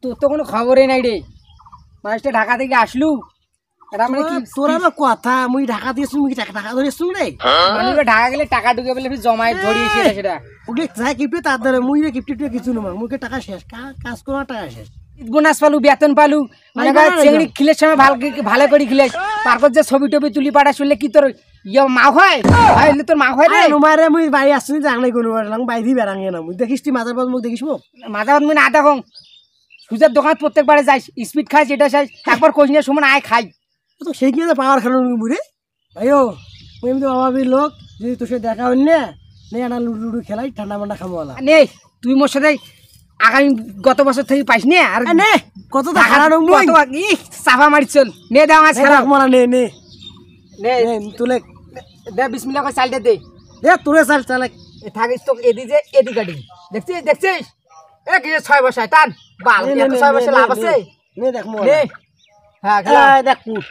তোর তো কোনো খবরই নাই রে মানুষটা ঢাকা থেকে আসলু এটা মানে কি তোরা না কথা মুই ঢাকা দিয়েছি মুই টাকা টাকা ধরেছি রে মানুষকে ঢাকা গেলে টাকা ঢুকে বলে জমায় ধরিয়েছি সেটা ওকে যাই কিপটে তার দ্বারা মুই রে কিপটে কিছু না মুখে টাকা শেষ কাজ করা টাকা শেষ বোনাস পালু বেতন পালু মানে চেংড়ি খিলের সময় ভালো করে খিলে তারপর যে ছবি টবি তুলি পাঠা শুনলে কি তোর ইয়ে মা হয় হইলে তোর মা হয় রে তোমারে মুই বাড়ি আসছি জানলাই কোনো বাড়লাম বাইরে বেড়াঙ্গে না মুই দেখিস তুই মাথার পর মুখ দেখিস মুখ মাথা মুই না আদা কম সুজার দোকান প্রত্যেকবারে যাই স্পিড খাই যেটা চাই তারপর কোচিংয়ের সময় আয় খাই তো সেই কি পাওয়ার খেলো মুড়ে ভাইও মুই এমনি অভাবী লোক যদি তোর সাথে দেখা হইল না না লুডু লুডু খেলাই ঠান্ডা মান্ডা খামোলা নে তুই মোর সাথে আগামী গত বছর থেকে পাইস নে আর নে কত টাকা মুই চাপা মারি চল নে দে আমার ছাড়া মারা নে নে নে তুলে দে বিসমিল্লাহ করে চালটা দে দে তুলে চাল চালে থাকিস তো এদি যে এদি কাটি দেখছিস এ কি 6 বছর টান বাল এত 6 বছর লাভ আছে নে দেখ মোর নে হ্যাঁ দেখ পুট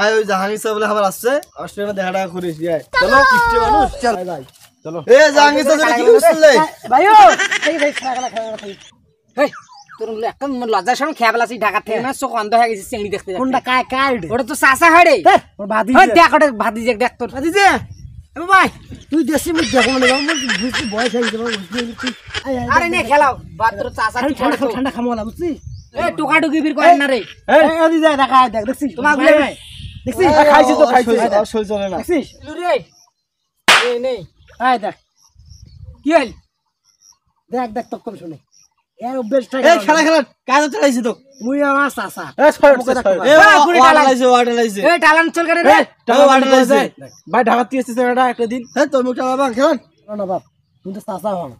আয় ওই জাহাঙ্গীর সাহেব বলে খবর আসছে অস্ট্রেলিয়া দেখাটা করিস যায় চলো কিচ্ছু মানুষ চল ভাই চলো এ জাহাঙ্গীর সাহেব কি করছিস ভাইও এই খালা খাই এই তোর একদম লজ্জার সময় খেয়ে বেলাছি ঢাকা থেকে না চোখ অন্ধ হয়ে গেছে চেংড়ি দেখতে কোনটা কাই ওটা তো চাচা হয় রে ওর ভাদি দেখ ওটা ভাতি যে দেখ তোর ভাদি যে এ ভাই তুই দেশি মুখ দেখো না বুঝছি বয়স হয়ে যাবে বুঝছি আরে নে খেলাও বাদ তোর চাচা ঠান্ডা খামোলা বুঝছিস এ টুকা টুকি বির করেন না রে এই আদি যা দেখা দেখ দেখছিস তোমার দেখছিস খাইছিস তো খাইছিস সই চলে না দেখছিস রে এই নে আয় দেখ কি হল দেখ দেখ তক করে শুনে এর অভ্যাসটা এই খেলা কাজ চালাইছি তো মুই আমার চাচা এ ওয়াটার লাইছে এই টালান চল করে রে ওয়াটার লাইছে ভাই ঢাকা দিয়ে এসেছে এটা একটা দিন হ্যাঁ তোর মুখটা বাবা খেলান না বাপ তুই তো চাচা হন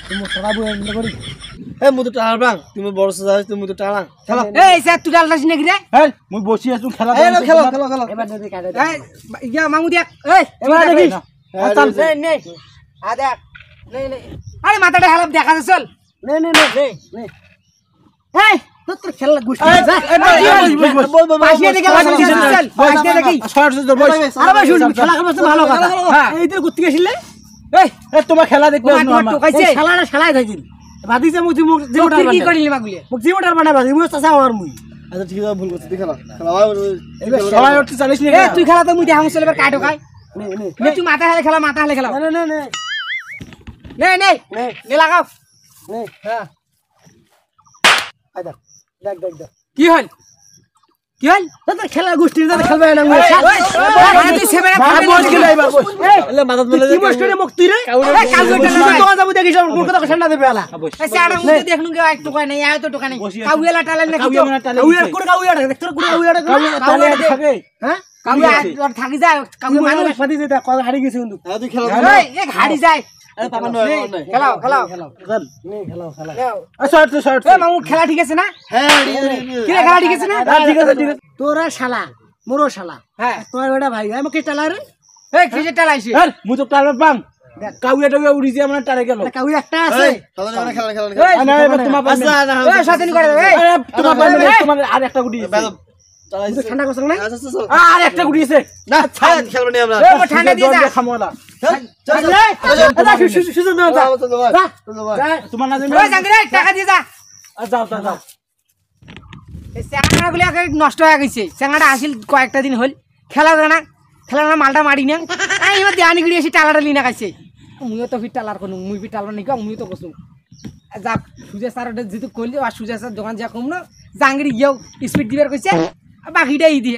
তুমি সারা বই এন্ড করি এ মুতো টাড়াং বাং তুমি বড় সাজা তুমি মুতো টাড়াং খেলা এই স্যার তুই ডালতাছিস নাকি রে এই মুই বসি আছু খেলা এই না খেলা খেলা খেলা এবার দে কাটে এই ইয়া মামু দেখ এই এবার দেখিস চল নে আ দেখ নে আরে মাথাটা হালাপ দেখা দে চল নে নে নে নে এই তোর খেলা গুষ্টি যা পাশে দেখে চল পাশে দেখি আরে ভাই শুন খেলা করতে ভালো কথা এই তোর গুত্তি গেছিলে এই তোমার খেলা দেখবে তোমার টোকাইছে খেলাটা খেলাই থাকিল ভাদি যে মুই তুই কি করিলি মাগুলি মুখ জিমটার বানা ভাদি মুই চাচা আমার মুই আচ্ছা ঠিক আছে ভুল করছিস খেলা খেলা এবার সবাই উঠতে চালিস নি এ তুই খেলা তো মুই দেখাম চল এবার কাটো খাই নে নে নে তুই মাথা হেলে খেলা মাথা হেলে খেলা নে নে নে নে নে নে নে লাগাও নে হ্যাঁ আই দেখ দেখ দেখ দেখ কি হল কি হল তোর খেলা গুষ্টি দাদা খেলবে না মুই তুই সেবেরা বস গেল এবার বস এলে মাথাত মেলে কি বস করে মুখ তুই রে তো যাবো দেখিস কোন কথা ঠান্ডা দেবে আলা এসে আর মুই দেখনু কে এক টুকা নাই আয় তো টুকা নাই কাউয়েলা টালেন না কি কাউয়ার কোন কাউয়ার দেখ তোর কোন কাউয়ার তালে থাকে হ্যাঁ কাউয়া আর থাকি যায় কাউয়া মানুষ ফাদি দে কত হারি গেছে কিন্তু হ্যাঁ তুই খেলা এই এক হাড়ি যায় আরে পাপা নয় খেলাও খেলাও চল নে খেলাও খেলা শর্ট এ মামু খেলা ঠিক আছে না হ্যাঁ কি খেলা ঠিক আছে না ঠিক আছে তোরা শালা মোরো শালা হ্যাঁ তোর বেটা ভাই আমাকে টালা রে এই কিসে টালাইছি মুই তো টালা বাম কাউয়া টাউয়া উড়ি যে আমরা টারে গেল কাউয়া একটা আছে খেলা খেলা খেলা না এবার তোমার আচ্ছা না এই সাথে করে এই তোমার তোমার আর একটা গুটি চালাইছি ঠান্ডা করছ না আচ্ছা চল আর একটা গুটি আছে না খেলবো নি আমরা ও ঠান্ডা দিয়ে যা খামোলা চল সুযোগ দাও তোমার না ওই জাঙ্গি রে টাকা দিয়ে যা যাও যাও যাও এই স্যাংড়াগুলো নষ্ট হয়ে গেছে স্যাংড়াটা আসিল কয়েকটা দিন হল খেলা না মালটা মারি না এই এবার দেয়ানি গড়ি এসে টালাটা লিনা খাইছে মুইও তো ফির টালার কোনো মুই ফির টালার নিকা মুইও তো কসু যা সুজে স্যার যেহেতু করলি আর সুজে স্যার দোকান যা কম না জাঙ্গিরি গিয়েও স্পিড দিবার কইছে বাকিটাই দিয়ে